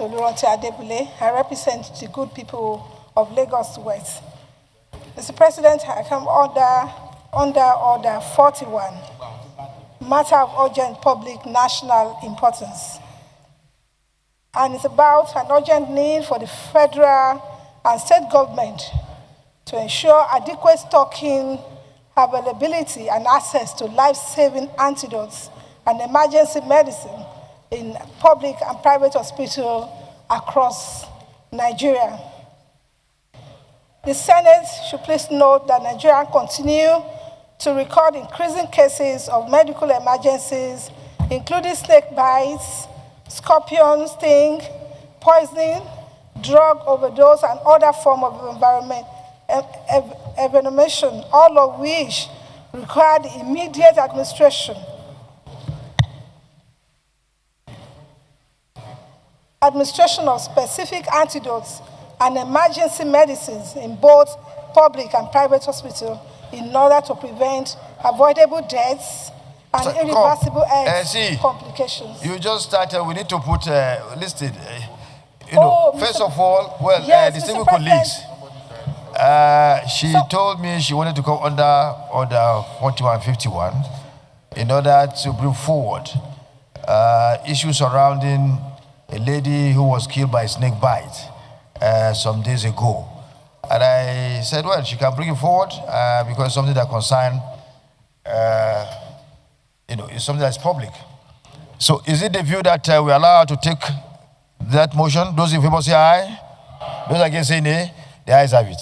I represent the good people of Lagos West. Mr. President, I come under Order 41, matter of urgent public national importance. And it's about an urgent need for the federal and state government to ensure adequate stocking, availability, and access to life-saving antidotes and emergency medicine in public and private hospitals across Nigeria. The Senate should please note that Nigeria continue to record increasing cases of medical emergencies, including snake bites, scorpion sting, poisoning, drug overdose, and other forms of envenomation, all of which require the immediate administration of specific antidotes and emergency medicines in both public and private hospitals in order to prevent avoidable deaths and irreversible health complications. You just started, we need to put listed. First of all, distinguished colleagues, she told me she wanted to go under Order 4151 in order to bring forward issues surrounding a lady who was killed by snake bite some days ago. And I said, well, she can bring it forward because it's something that concerns, it's something that's public. So is it the view that we allow her to take that motion? Those in favor say aye. Those against say nay. The ayes have it.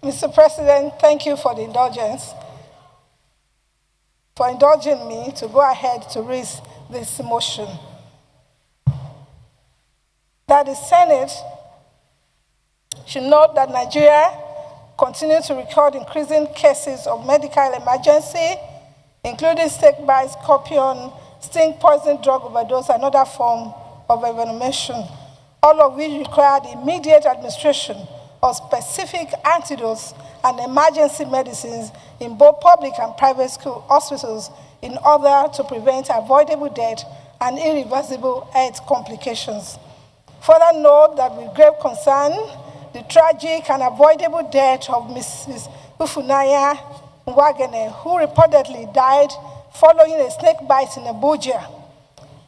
Mr. President, thank you for the indulgence, for indulging me to go ahead to raise this motion. That the Senate should note that Nigeria continues to record increasing cases of medical emergency, including snake bite, scorpion, sting, poison, drug overdose, and other forms of envenomation, all of which require the immediate administration of specific antidotes and emergency medicines in both public and private hospitals in order to prevent avoidable death and irreversible health complications. Further note that with grave concern, the tragic and avoidable death of Mrs. Ufunaya Nwagene, who reportedly died following a snake bite in Abuja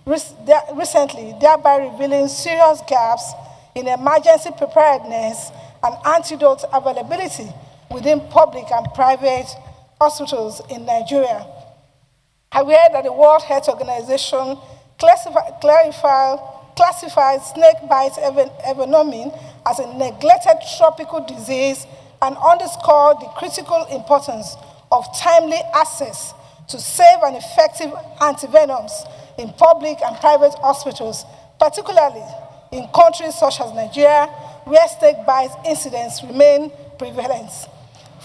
recently, thereby revealing serious gaps in emergency preparedness and antidote availability within public and private hospitals in Nigeria. Aware that the World Health Organization classifies snake bite envenoming as a neglected tropical disease and underscore the critical importance of timely access to safe and effective antivenoms in public and private hospitals, particularly in countries such as Nigeria, where snake bite incidents remain prevalent.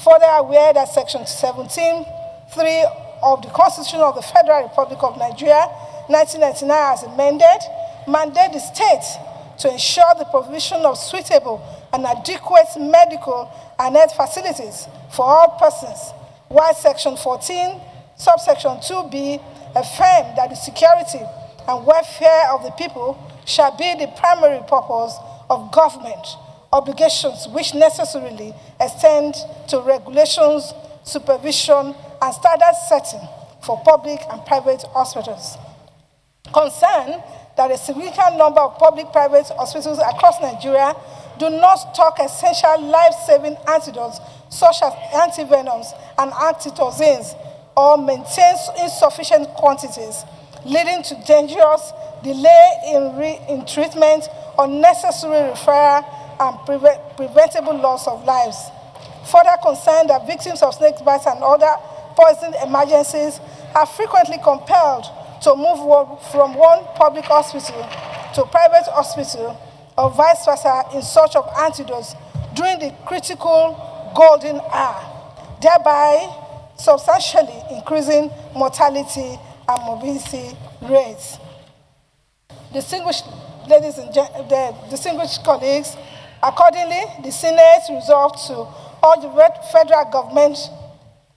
Further aware that Section 17(3) of the Constitution of the Federal Republic of Nigeria, 1999 as amended, mandate the state to ensure the provision of suitable and adequate medical and health facilities for all persons, while Section 14, subsection 2b, affirm that the security and welfare of the people shall be the primary purpose of government obligations, which necessarily extend to regulations, supervision, and standard setting for public and private hospitals. Concern that a significant number of public-private hospitals across Nigeria do not stock essential life-saving antidotes such as antivenoms and antitoxins, or maintain insufficient quantities, leading to dangerous delay in treatment, unnecessary referral, and preventable loss of lives. Further concerned that victims of snake bites and other poison emergencies are frequently compelled to move from one public hospital to a private hospital or vice versa in search of antidotes during the critical golden hour, thereby substantially increasing mortality and morbidity rates. Distinguished ladies and distinguished colleagues, accordingly, the Senate resolved to urge the federal government,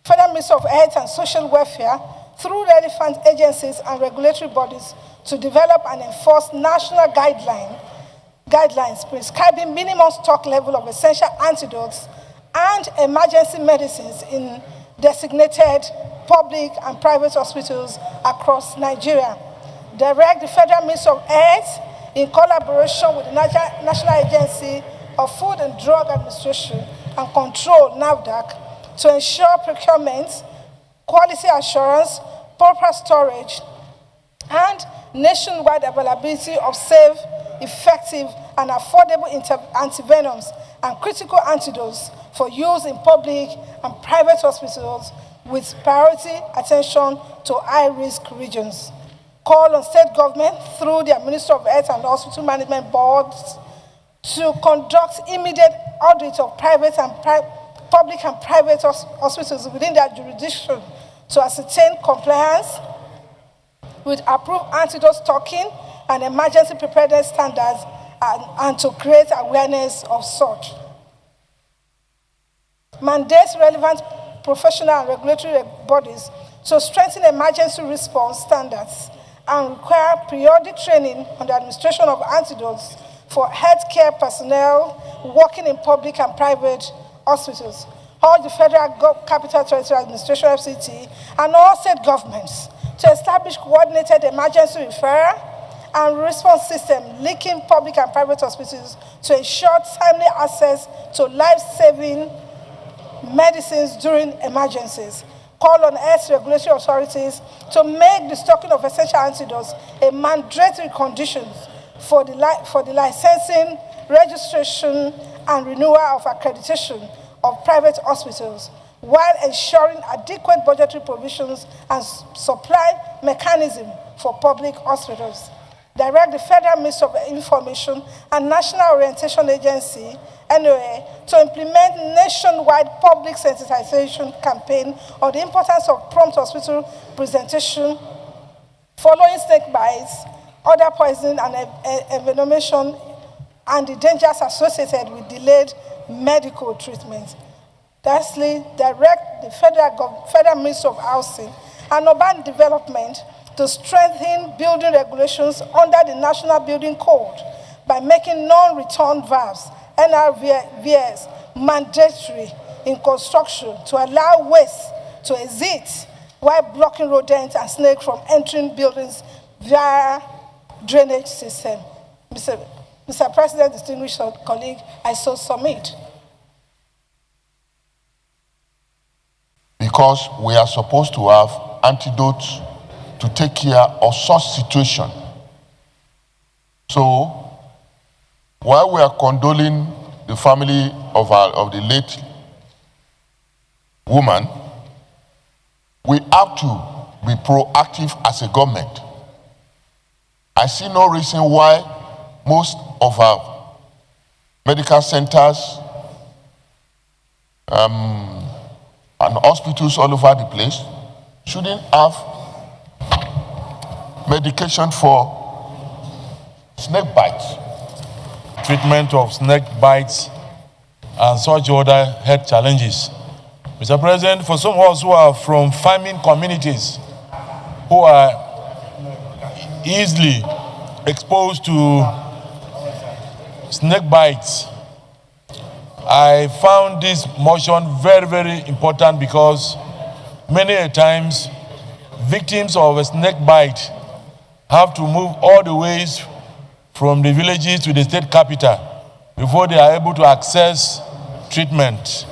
Federal Ministry of Health and Social Welfare through relevant agencies and regulatory bodies to develop and enforce national guidelines prescribing minimum stock level of essential antidotes and emergency medicines in designated public and private hospitals across Nigeria. Direct the Federal Ministry of Health in collaboration with the National Agency of Food and Drug Administration and Control, NAFDAC, to ensure procurement, quality assurance, proper storage, and nationwide availability of safe, effective, and affordable antivenoms and critical antidotes for use in public and private hospitals with priority attention to high-risk regions. Call on state government through their Ministry of Health and Hospital Management Boards to conduct immediate audit of public and private hospitals within their jurisdiction to ascertain compliance with approved antidote stocking and emergency preparedness standards and to create awareness of such. Mandates relevant professional and regulatory bodies to strengthen emergency response standards and require periodic training on the administration of antidotes for healthcare personnel working in public and private hospitals. Urge the Federal Capital Territory Administration, FCT, and all state governments to establish coordinated emergency referral and response system linking public and private hospitals to ensure timely access to life-saving medicines during emergencies. Call on health regulatory authorities to make the stocking of essential antidotes a mandatory condition for the licensing, registration, and renewal of accreditation of private hospitals, while ensuring adequate budgetary provisions and supply mechanism for public hospitals. Direct the Federal Ministry of Information and National Orientation Agency, NOA, to implement nationwide public sensitization campaign on the importance of prompt hospital presentation following snake bites, other poisoning and envenomation, and the dangers associated with delayed medical treatment. Lastly, direct the Federal Ministry of Housing and Urban Development to strengthen building regulations under the National Building Code by making non-return valves, NRVs, mandatory in construction to allow waste to exit while blocking rodents and snakes from entering buildings via drainage system. Mr. President, distinguished colleague, I so submit. Because we are supposed to have antidotes to take care of such situation. So, while we are condoling the family of the late woman, we have to be proactive as a government. I see no reason why most of our medical centers and hospitals all over the place shouldn't have medication for snake bites. Treatment of snake bites and such other health challenges. Mr. President, for some of us who are from farming communities, who are easily exposed to snake bites, I found this motion very, very important because many a times victims of a snake bite have to move all the ways from the villages to the state capital before they are able to access treatment.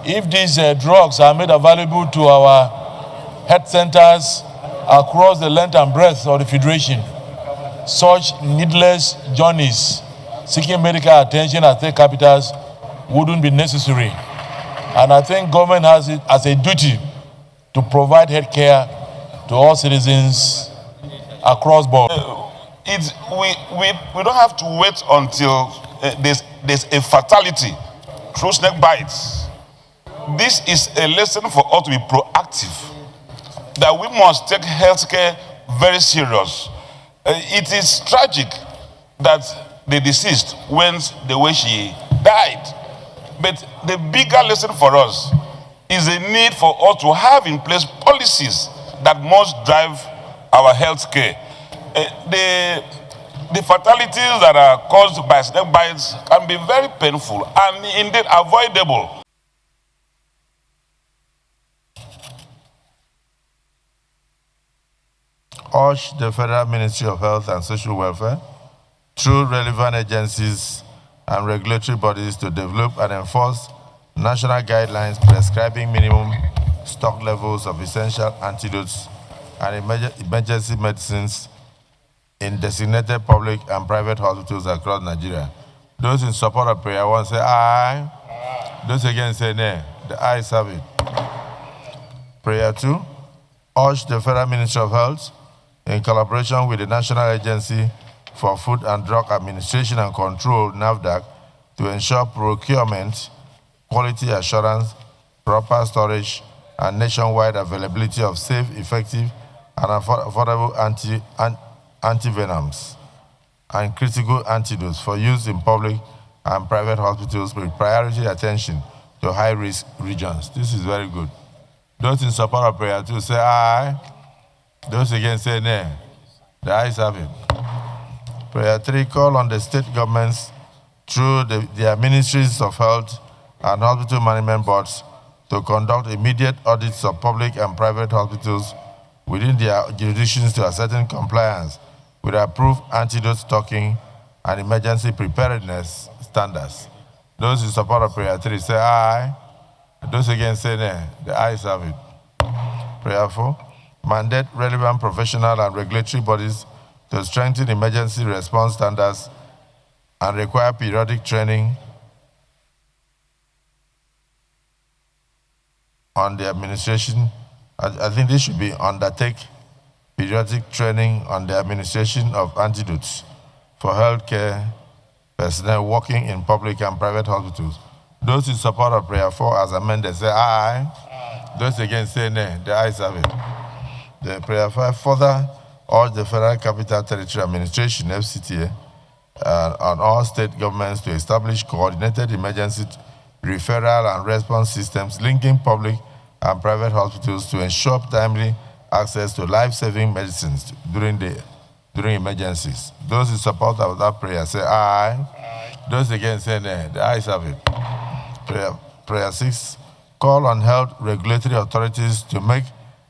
If these drugs are made available to our health centers across the length and breadth of the Federation, such needless journeys seeking medical attention at state capitals wouldn't be necessary. And I think government has it as a duty to provide health care to all citizens across board. We don't have to wait until there's a fatality through snake bites. This is a lesson for us to be proactive, that we must take healthcare very serious. It is tragic that the deceased went the way she died. But the bigger lesson for us is the need for us to have in place policies that must drive our health care. The fatalities that are caused by snake bites can be very painful and indeed avoidable. Urge the Federal Ministry of Health and Social Welfare, through relevant agencies and regulatory bodies, to develop and enforce national guidelines prescribing minimum stock levels of essential antidotes and emergency medicines in designated public and private hospitals across Nigeria. Those in support of prayer one say aye. Those against say nay. The ayes have it. Prayer two, urge the Federal Ministry of Health, in collaboration with the National Agency for Food and Drug Administration and Control, NAFDAC, to ensure procurement, quality assurance, proper storage, and nationwide availability of safe, effective, and affordable antivenoms and critical antidotes for use in public and private hospitals, with priority attention to high-risk regions. This is very good. Those in support of prayer two say aye. Those against say nay. The ayes have it. Prayer three, call on the state governments through their ministries of health and hospital management boards to conduct immediate audits of public and private hospitals within their jurisdictions to ascertain compliance with approved antidote stocking and emergency preparedness standards. Those in support of prayer three say aye. Those against say nay. The ayes have it. Prayer four, mandate relevant professional and regulatory bodies to strengthen emergency response standards and require periodic training on the administration. I think this should be undertake periodic training on the administration of antidotes for healthcare personnel working in public and private hospitals. Those in support of prayer 4 as amended say aye. Those against say nay. The ayes have it. The prayer 5 further urge the Federal Capital Territory Administration, FCTA, and all state governments to establish coordinated emergency referral and response systems linking public and private hospitals to ensure timely access to life-saving medicines during emergencies. Those in support of that prayer say aye. Those against say nay. The ayes have it. Prayer 6, call on health regulatory authorities to make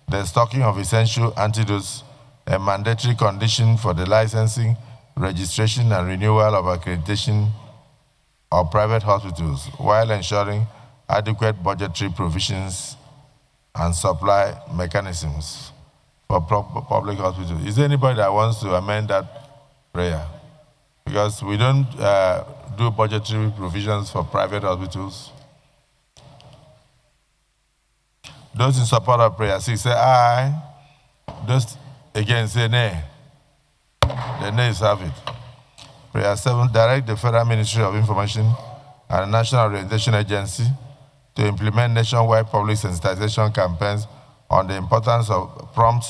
the stocking of essential antidotes a mandatory condition for the licensing, registration, and renewal of accreditation of private hospitals, while ensuring adequate budgetary provisions and supply mechanisms for public hospitals. Is there anybody that wants to amend that prayer? Because we don't do budgetary provisions for private hospitals. Those in support of prayer 6 say aye. Those against say nay. The nays have it. Prayer 7, direct the Federal Ministry of Information and the National Orientation Agency to implement nationwide public sensitization campaigns on the importance of prompt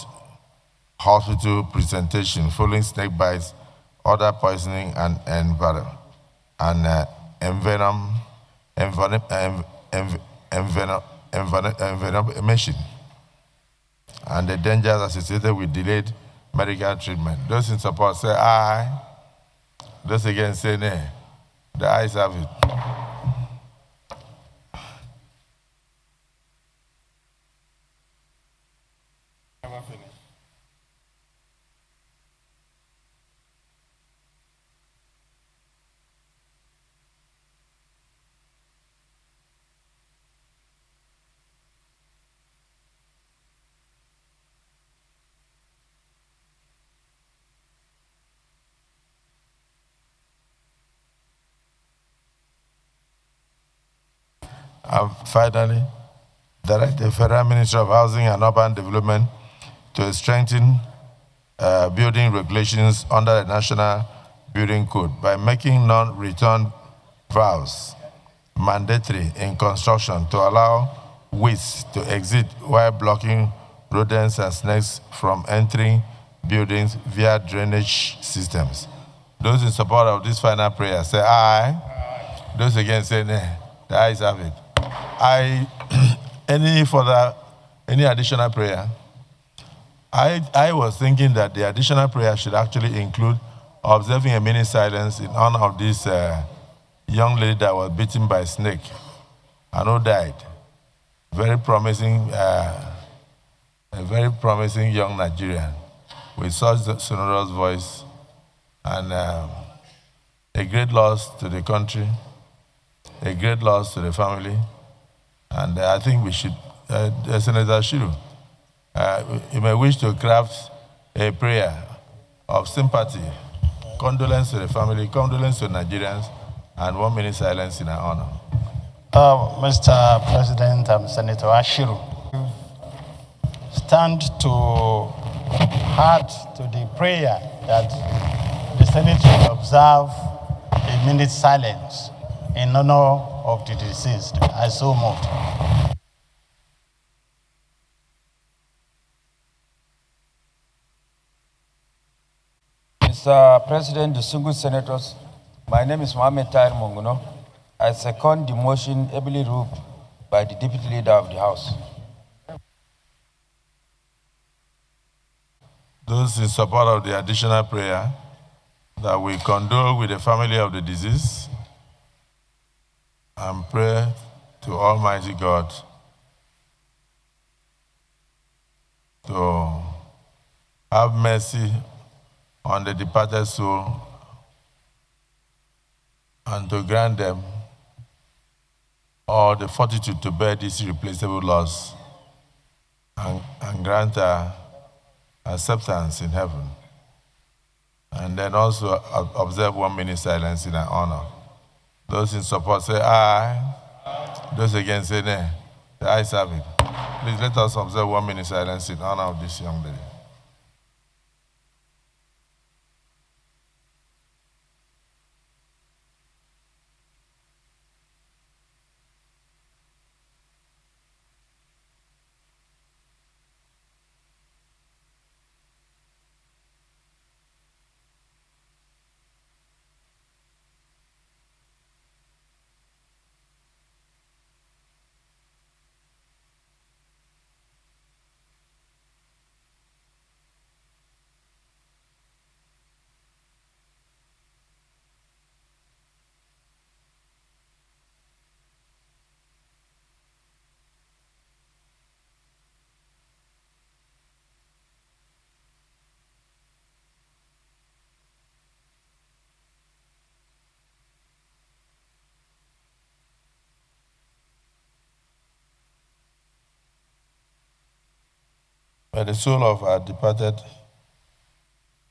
hospital presentation following snake bites, other poisoning, and envenomation, and the dangers associated with delayed medical treatment. Those in support say aye. Those against say nay. The ayes have it. And finally, direct the Federal Ministry of Housing and Urban Development to strengthen building regulations under the National Building Code by making non-return vows mandatory in construction to allow weeds to exit while blocking rodents and snakes from entering buildings via drainage systems. Those in support of this final prayer say aye. Those against say nay. The ayes have it. Any additional prayer? I was thinking that the additional prayer should actually include observing a minute silence in honor of this young lady that was bitten by a snake and who died. Very promising, a very promising young Nigerian with such sonorous voice, and a great loss to the country, a great loss to the family, and I think we should, Senator Shiru, you may wish to craft a prayer of sympathy, condolence to the family, condolence to Nigerians, and 1 minute silence in our honor. Mr. President and Senator Ashiru, stand to add to the prayer that the Senate will observe a minute silence in honor of the deceased. I so moved. Mr. President, distinguished senators, my name is Mohamed Tahir Monguno. I second the motion ably moved by the Deputy Leader of the House. Those in support of the additional prayer, that we condole with the family of the deceased and pray to Almighty God to have mercy on the departed soul and to grant them all the fortitude to bear this irreplaceable loss and grant her acceptance in heaven. And then also observe 1 minute silence in her honor. Those in support say aye. Those against say nay. The ayes have it. Please let us observe 1 minute silence in honor of this young lady. By the soul of our departed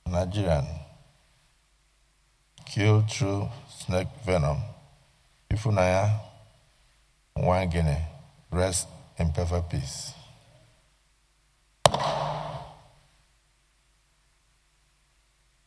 Nigerian, killed through snake venom, Ifunanya Nwangene, rest in perfect peace.